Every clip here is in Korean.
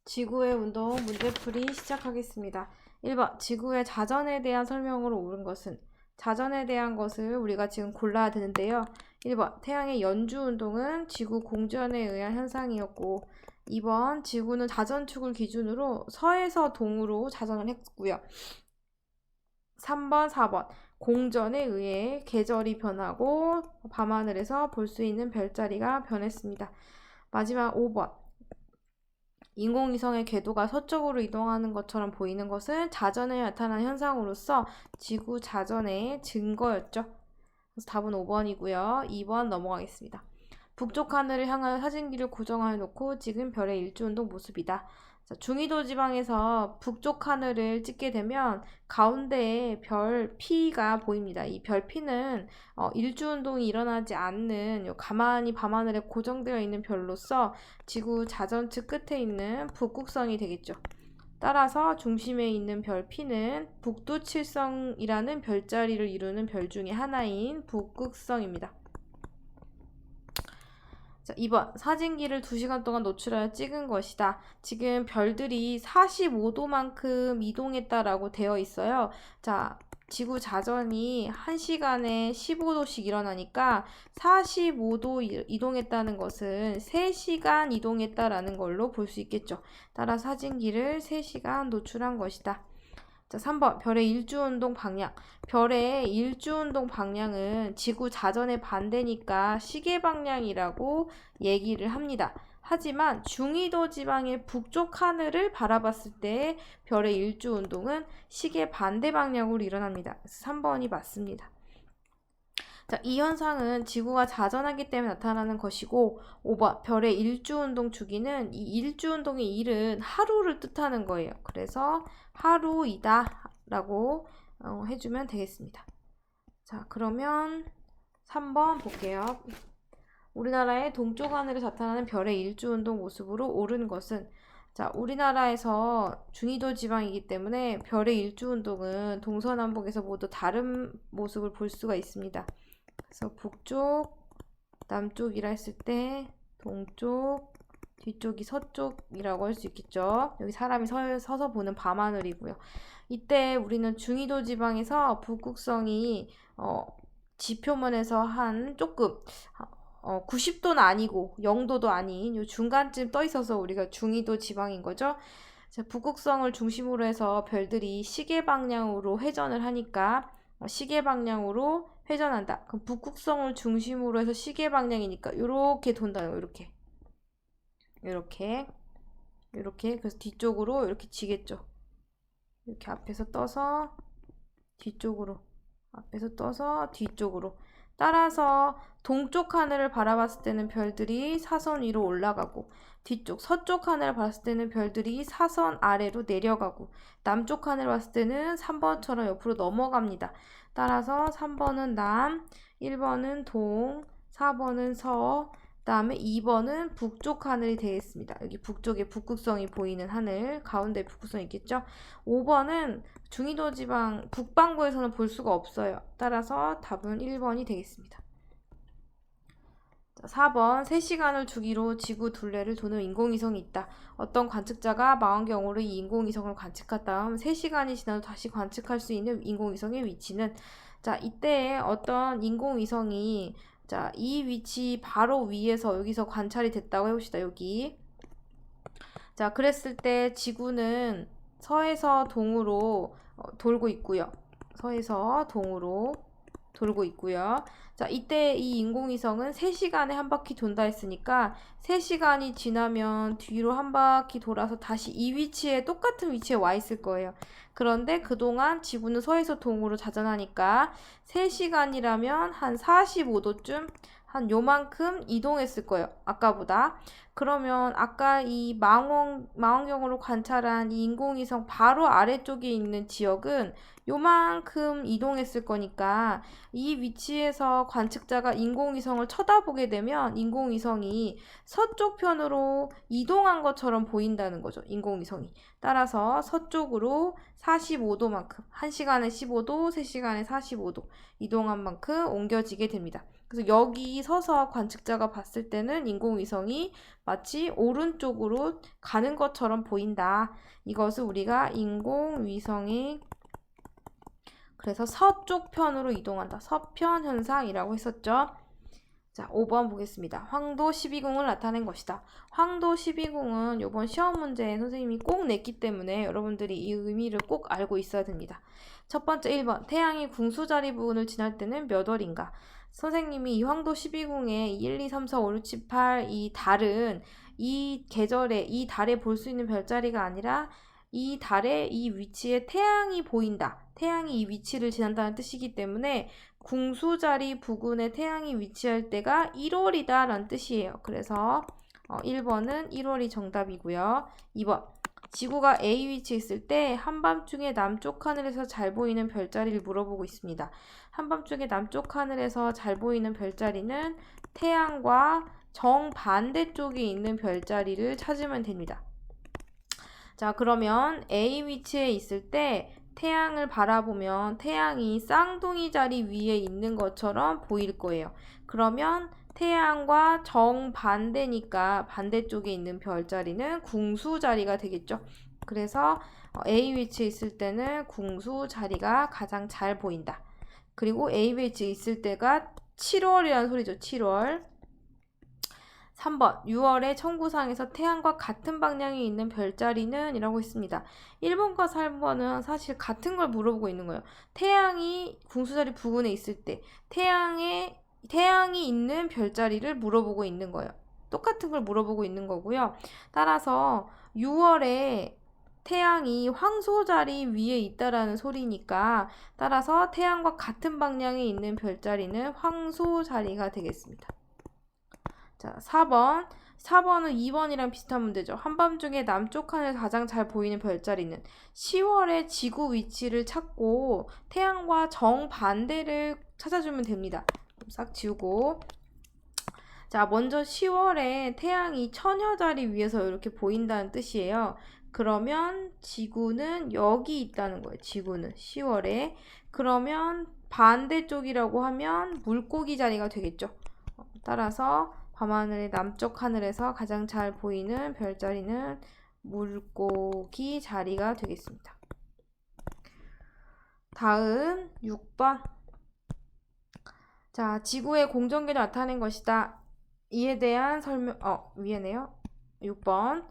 지구의 운동 문제풀이 시작하겠습니다. 1번 지구의 자전에 대한 설명으로 옳은 것은? 자전에 대한 것을 우리가 지금 골라야 되는데요. 1번 태양의 연주운동은 지구 공전에 의한 현상이었고, 2번 지구는 자전축을 기준으로 서에서 동으로 자전을 했고요. 3번 4번 공전에 의해 계절이 변하고 밤하늘에서 볼 수 있는 별자리가 변했습니다. 마지막 5번 인공위성의 궤도가 서쪽으로 이동하는 것처럼 보이는 것은 자전에 나타난 현상으로서 지구 자전의 증거였죠. 그래서 답은 5번이고요. 2번 넘어가겠습니다. 북쪽 하늘을 향하여 사진기를 고정해 놓고 찍은 별의 일주운동 모습이다. 자, 중위도 지방에서 북쪽 하늘을 찍게 되면 가운데에 별 P가 보입니다. 이 별 P는 일주운동이 일어나지 않는 가만히 밤하늘에 고정되어 있는 별로서 지구 자전측 끝에 있는 북극성이 되겠죠. 따라서 중심에 있는 별 P는 북두칠성이라는 별자리를 이루는 별 중에 하나인 북극성입니다. 자, 2번 사진기를 2시간 동안 노출하여 찍은 것이다. 지금 별들이 45도만큼 이동했다라고 되어 있어요. 자, 지구 자전이 1시간에 15도씩 일어나니까 45도 이동했다는 것은 3시간 이동했다라는 걸로 볼 수 있겠죠. 따라 사진기를 3시간 노출한 것이다. 자, 3번 별의 일주운동 방향. 별의 일주운동 방향은 지구 자전의 반대니까 시계 방향이라고 얘기를 합니다. 하지만 중위도 지방의 북쪽 하늘을 바라봤을 때 별의 일주운동은 시계 반대 방향으로 일어납니다. 3번이 맞습니다. 자, 이 현상은 지구가 자전하기 때문에 나타나는 것이고, 5번 별의 일주운동 주기는 이 일주운동의 일은 하루를 뜻하는 거예요. 그래서 하루이다 라고 해주면 되겠습니다. 자, 그러면 3번 볼게요. 우리나라의 동쪽 하늘을 나타나는 별의 일주운동 모습으로 옳은 것은? 자, 우리나라에서 중위도 지방이기 때문에 별의 일주운동은 동서남북에서 모두 다른 모습을 볼 수가 있습니다. 그래서 북쪽, 남쪽이라 했을 때 동쪽, 뒤쪽이 서쪽이라고 할 수 있겠죠. 여기 사람이 서서 보는 밤하늘이고요. 이때 우리는 중위도 지방에서 북극성이 지표면에서 한 조금 90도는 아니고 0도도 아닌 요 중간쯤 떠 있어서 우리가 중위도 지방인 거죠. 자, 북극성을 중심으로 해서 별들이 시계 방향으로 회전을 하니까 시계 방향으로 회전한다. 그럼 북극성을 중심으로 해서 시계 방향이니까 이렇게 돈다요. 이렇게 그래서 뒤쪽으로 이렇게 지겠죠. 이렇게 앞에서 떠서 뒤쪽으로, 앞에서 떠서 뒤쪽으로. 따라서 동쪽 하늘을 바라봤을 때는 별들이 사선 위로 올라가고, 뒤쪽 서쪽 하늘을 봤을 때는 별들이 사선 아래로 내려가고, 남쪽 하늘을 봤을 때는 3번처럼 옆으로 넘어갑니다. 따라서 3번은 남, 1번은 동, 4번은 서, 그 다음에 2번은 북쪽 하늘이 되겠습니다. 여기 북쪽에 북극성이 보이는 하늘, 가운데 북극성이 있겠죠? 5번은 중위도 지방 북반구에서는 볼 수가 없어요. 따라서 답은 1번이 되겠습니다. 4번 3시간을 주기로 지구 둘레를 도는 인공위성이 있다. 어떤 관측자가 망원경으로 이 인공위성을 관측한 다음 3시간이 지나도 다시 관측할 수 있는 인공위성의 위치는? 자, 이때 어떤 인공위성이 자, 이 위치 바로 위에서 여기서 관찰이 됐다고 해봅시다. 여기. 자, 그랬을 때 지구는 서에서 동으로 돌고 있고요. 서에서 동으로 돌고 있고요. 자, 이때 이 인공위성은 3시간에 한 바퀴 돈다 했으니까 3시간이 지나면 뒤로 한 바퀴 돌아서 다시 이 위치에 똑같은 위치에 와 있을 거예요. 그런데 그동안 지구는 서에서 동으로 자전하니까 3시간이라면 한 45도쯤 한 요만큼 이동했을 거예요. 아까보다. 그러면 아까 이 망원경으로 관찰한 이 인공위성 바로 아래쪽에 있는 지역은 요만큼 이동했을 거니까 이 위치에서 관측자가 인공위성을 쳐다보게 되면 인공위성이 서쪽 편으로 이동한 것처럼 보인다는 거죠. 인공위성이. 따라서 서쪽으로 45도만큼 1시간에 15도, 3시간에 45도 이동한 만큼 옮겨지게 됩니다. 그래서 여기 서서 관측자가 봤을 때는 인공위성이 마치 오른쪽으로 가는 것처럼 보인다. 이것을 우리가 인공위성이 그래서 서쪽 편으로 이동한다. 서편 현상이라고 했었죠. 자, 5번 보겠습니다. 황도 12궁을 나타낸 것이다. 황도 12궁은 이번 시험 문제에 선생님이 꼭 냈기 때문에 여러분들이 이 의미를 꼭 알고 있어야 됩니다. 첫 번째 1번. 태양이 궁수자리 부근을 지날 때는 몇 월인가? 선생님이 이 황도 12궁의 1, 2, 3, 4, 5, 6, 7, 8 이 달은 이 계절에 이 달에 볼 수 있는 별자리가 아니라 이 달의 이 위치에 태양이 보인다. 태양이 이 위치를 지난다는 뜻이기 때문에 궁수자리 부근에 태양이 위치할 때가 1월이다 라는 뜻이에요. 그래서 1번은 1월이 정답이고요. 2번. 지구가 A 위치에 있을 때 한밤중에 남쪽 하늘에서 잘 보이는 별자리를 물어보고 있습니다. 한밤중에 남쪽 하늘에서 잘 보이는 별자리는 태양과 정반대쪽에 있는 별자리를 찾으면 됩니다. 자, 그러면 A 위치에 있을 때 태양을 바라보면 태양이 쌍둥이 자리 위에 있는 것처럼 보일 거예요. 그러면 태양과 정반대니까 반대쪽에 있는 별자리는 궁수 자리가 되겠죠. 그래서 A 위치에 있을 때는 궁수 자리가 가장 잘 보인다. 그리고 A 위치에 있을 때가 7월이라는 소리죠. 7월. 3번 6월에 청구상에서 태양과 같은 방향에 있는 별자리는 이라고 했습니다. 1번과 3번은 사실 같은 걸 물어보고 있는 거예요. 태양이 궁수자리 부근에 있을 때 태양이 있는 별자리를 물어보고 있는 거예요. 똑같은 걸 물어보고 있는 거고요. 따라서 6월에 태양이 황소자리 위에 있다라는 소리니까 따라서 태양과 같은 방향에 있는 별자리는 황소자리가 되겠습니다. 자, 4번. 4번은 2번이랑 비슷한 문제죠. 한밤중에 남쪽 하늘 가장 잘 보이는 별자리는 10월에 지구 위치를 찾고 태양과 정반대를 찾아주면 됩니다. 싹 지우고. 자, 먼저 10월에 태양이 처녀자리 위에서 이렇게 보인다는 뜻이에요. 그러면 지구는 여기 있다는 거예요. 지구는 10월에. 그러면 반대쪽이라고 하면 물고기 자리가 되겠죠. 따라서 밤하늘의 남쪽 하늘에서 가장 잘 보이는 별자리는 물고기 자리가 되겠습니다. 다음 6번. 자, 지구의 공전계를 나타낸 것이다. 이에 대한 설명, 위에네요. 6번.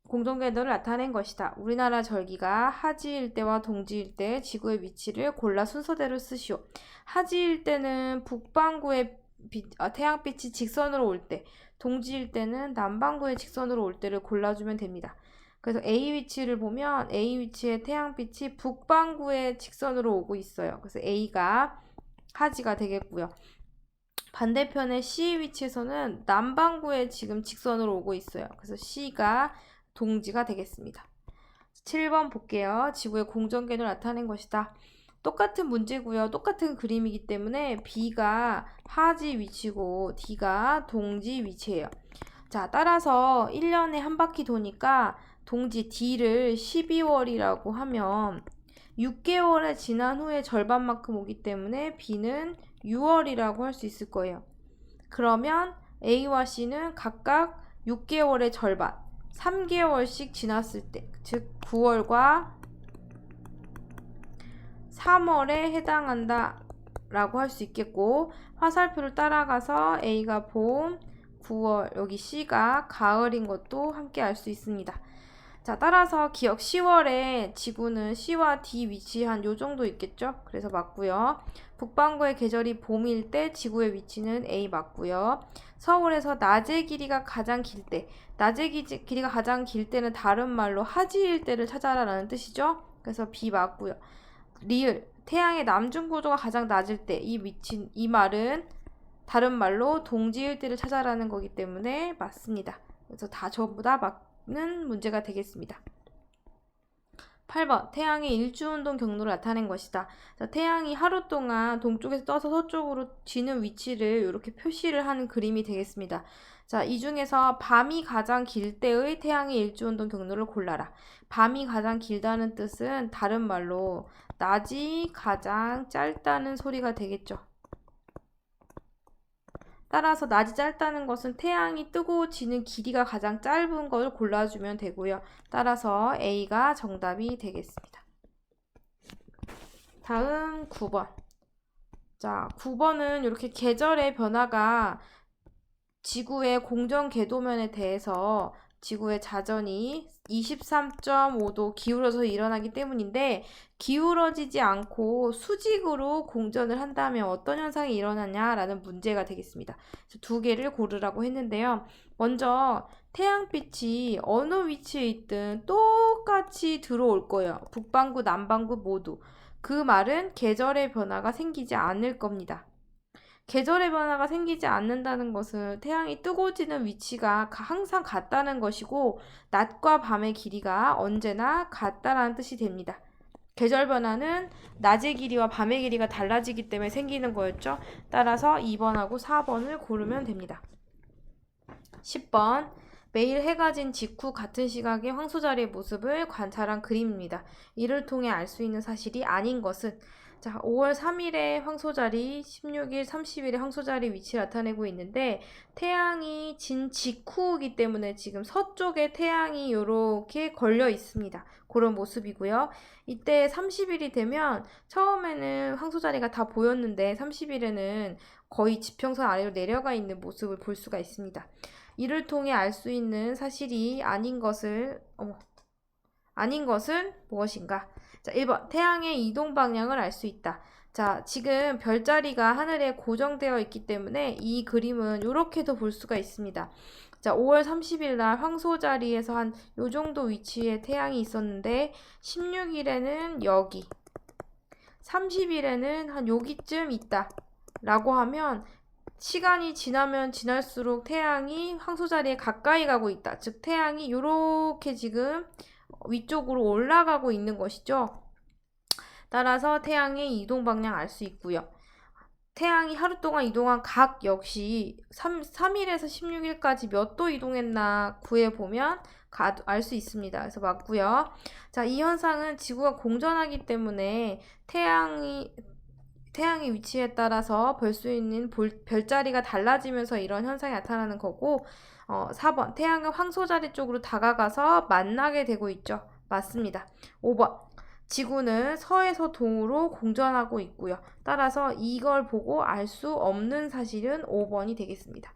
공전궤도를 나타낸 것이다. 우리나라 절기가 하지일대와 동지일대 지구의 위치를 골라 순서대로 쓰시오. 하지일대는 북반구의 태양빛이 직선으로 올 때, 동지일대는 남반구의 직선으로 올 때를 골라주면 됩니다. 그래서 A 위치를 보면 A 위치의 태양빛이 북반구의 직선으로 오고 있어요. 그래서 A가 하지가 되겠고요. 반대편의 C 위치에서는 남반구에 지금 직선으로 오고 있어요. 그래서 C가 동지가 되겠습니다. 7번 볼게요. 지구의 공전궤도를 나타낸 것이다. 똑같은 문제고요. 똑같은 그림이기 때문에 B가 하지 위치고 D가 동지 위치예요. 자, 따라서 1년에 한 바퀴 도니까 동지 D를 12월이라고 하면 6개월에 지난 후에 절반만큼 오기 때문에 B는 6월이라고 할 수 있을 거예요. 그러면 A와 C는 각각 6개월의 절반, 3개월씩 지났을 때, 즉 9월과 3월에 해당한다 라고 할 수 있겠고, 화살표를 따라가서 A가 봄, 9월, 여기 C가 가을인 것도 함께 알 수 있습니다. 자, 따라서 기억 10월에 지구는 C와 D 위치한 요 정도 있겠죠? 그래서 맞고요. 북반구의 계절이 봄일 때 지구의 위치는 A 맞고요. 서울에서 낮의 길이가 가장 길 때, 낮의 길이가 가장 길 때는 다른 말로 하지일 때를 찾아라 라는 뜻이죠? 그래서 B 맞고요. 리을, 태양의 남중 고도가 가장 낮을 때, 이 말은 다른 말로 동지일 때를 찾아라는 거기 때문에 맞습니다. 그래서 다 전부 다 맞는 문제가 되겠습니다. 8번. 태양의 일주운동 경로를 나타낸 것이다. 자, 태양이 하루 동안 동쪽에서 떠서 서쪽으로 지는 위치를 이렇게 표시를 하는 그림이 되겠습니다. 자, 이 중에서 밤이 가장 길 때의 태양의 일주운동 경로를 골라라. 밤이 가장 길다는 뜻은 다른 말로 낮이 가장 짧다는 소리가 되겠죠. 따라서 낮이 짧다는 것은 태양이 뜨고 지는 길이가 가장 짧은 걸 골라주면 되고요. 따라서 A가 정답이 되겠습니다. 다음 9번. 자, 9번은 이렇게 계절의 변화가 지구의 공전 궤도면에 대해서 지구의 자전이 23.5도 기울어서 일어나기 때문인데, 기울어지지 않고 수직으로 공전을 한다면 어떤 현상이 일어나냐라는 문제가 되겠습니다. 그래서 두 개를 고르라고 했는데요. 먼저 태양빛이 어느 위치에 있든 똑같이 들어올 거예요. 북반구, 남반구 모두. 그 말은 계절의 변화가 생기지 않을 겁니다. 계절의 변화가 생기지 않는다는 것은 태양이 뜨고 지는 위치가 항상 같다는 것이고, 낮과 밤의 길이가 언제나 같다라는 뜻이 됩니다. 계절 변화는 낮의 길이와 밤의 길이가 달라지기 때문에 생기는 거였죠. 따라서 2번하고 4번을 고르면 됩니다. 10번. 매일 해가 진 직후 같은 시각에 황소자리의 모습을 관찰한 그림입니다. 이를 통해 알 수 있는 사실이 아닌 것은, 자, 5월 3일에 황소자리, 16일, 30일에 황소자리 위치를 나타내고 있는데, 태양이 진 직후이기 때문에 지금 서쪽에 태양이 이렇게 걸려 있습니다. 그런 모습이고요. 이때 30일이 되면 처음에는 황소자리가 다 보였는데 30일에는 거의 지평선 아래로 내려가 있는 모습을 볼 수가 있습니다. 이를 통해 알 수 있는 사실이 아닌 것은 무엇인가? 자, 1번. 태양의 이동 방향을 알 수 있다. 자, 지금 별자리가 하늘에 고정되어 있기 때문에 이 그림은 이렇게도 볼 수가 있습니다. 자, 5월 30일 날 황소자리에서 한 요 정도 위치에 태양이 있었는데 16일에는 여기, 30일에는 한 여기쯤 있다 라고 하면, 시간이 지나면 지날수록 태양이 황소자리에 가까이 가고 있다. 즉 태양이 이렇게 지금 위쪽으로 올라가고 있는 것이죠. 따라서 태양의 이동 방향 알 수 있고요. 태양이 하루 동안 이동한 각 역시 3일에서 16일까지 몇 도 이동했나 구해보면 알 수 있습니다. 그래서 맞고요. 자, 이 현상은 지구가 공전하기 때문에 태양의 위치에 따라서 볼 수 있는 별자리가 달라지면서 이런 현상이 나타나는 거고, 4번. 태양은 황소자리 쪽으로 다가가서 만나게 되고 있죠. 맞습니다. 5번. 지구는 서에서 동으로 공전하고 있고요. 따라서 이걸 보고 알 수 없는 사실은 5번이 되겠습니다.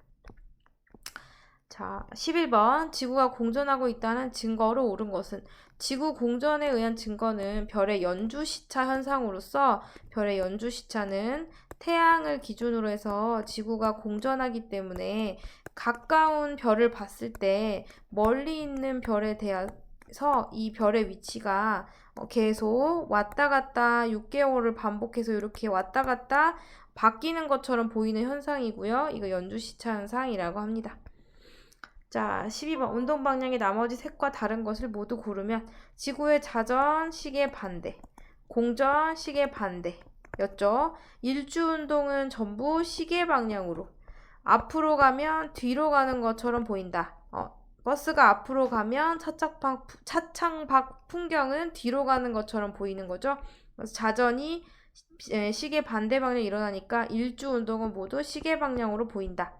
자, 11번. 지구가 공전하고 있다는 증거로 옳은 것은, 지구 공전에 의한 증거는 별의 연주시차 현상으로서, 별의 연주시차는 태양을 기준으로 해서 지구가 공전하기 때문에 가까운 별을 봤을 때 멀리 있는 별에 대해서 이 별의 위치가 계속 왔다 갔다 6개월을 반복해서 이렇게 왔다 갔다 바뀌는 것처럼 보이는 현상이고요. 이거 연주시차 현상이라고 합니다. 자, 12번. 운동 방향이 나머지 색과 다른 것을 모두 고르면, 지구의 자전, 시계 반대, 공전, 시계 반대 였죠. 일주운동은 전부 시계 방향으로, 앞으로 가면 뒤로 가는 것처럼 보인다. 버스가 앞으로 가면 차창밖 풍경은 뒤로 가는 것처럼 보이는 거죠. 그래서 자전이 시계 반대 방향에 일어나니까 일주운동은 모두 시계 방향으로 보인다.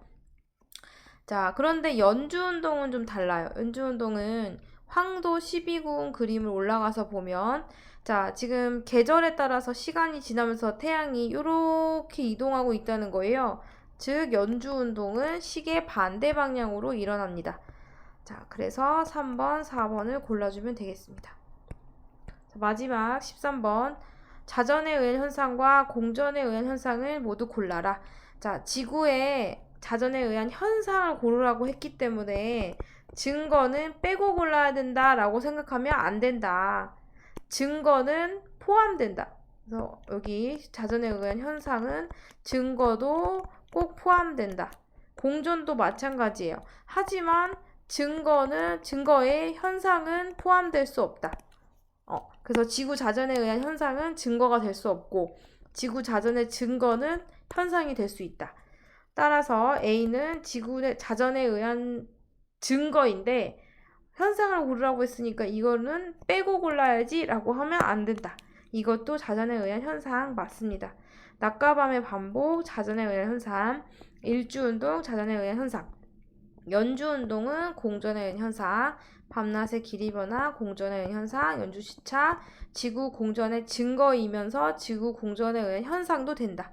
자, 그런데 연주운동은 좀 달라요. 연주운동은 황도 12궁 그림을 올라가서 보면, 자, 지금 계절에 따라서 시간이 지나면서 태양이 이렇게 이동하고 있다는 거예요. 즉, 연주운동은 시계 반대 방향으로 일어납니다. 자, 그래서 3번, 4번을 골라주면 되겠습니다. 자, 마지막 13번. 자전에 의한 현상과 공전에 의한 현상을 모두 골라라. 자, 지구의 자전에 의한 현상을 고르라고 했기 때문에 증거는 빼고 골라야 된다라고 생각하면 안 된다. 증거는 포함된다. 그래서 여기 자전에 의한 현상은 증거도 꼭 포함된다. 공전도 마찬가지예요. 하지만 증거의 현상은 포함될 수 없다. 그래서 지구 자전에 의한 현상은 증거가 될 수 없고, 지구 자전의 증거는 현상이 될 수 있다. 따라서 A는 지구 자전에 의한 증거인데 현상을 고르라고 했으니까 이거는 빼고 골라야지 라고 하면 안 된다. 이것도 자전에 의한 현상 맞습니다. 낮과 밤의 반복, 자전에 의한 현상. 일주운동, 자전에 의한 현상. 연주운동은 공전에 의한 현상. 밤낮의 길이 변화, 공전에 의한 현상. 연주시차, 지구 공전의 증거이면서 지구 공전에 의한 현상도 된다.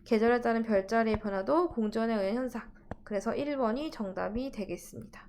계절에 따른 별자리의 변화도 공전에 의한 현상. 그래서 1번이 정답이 되겠습니다.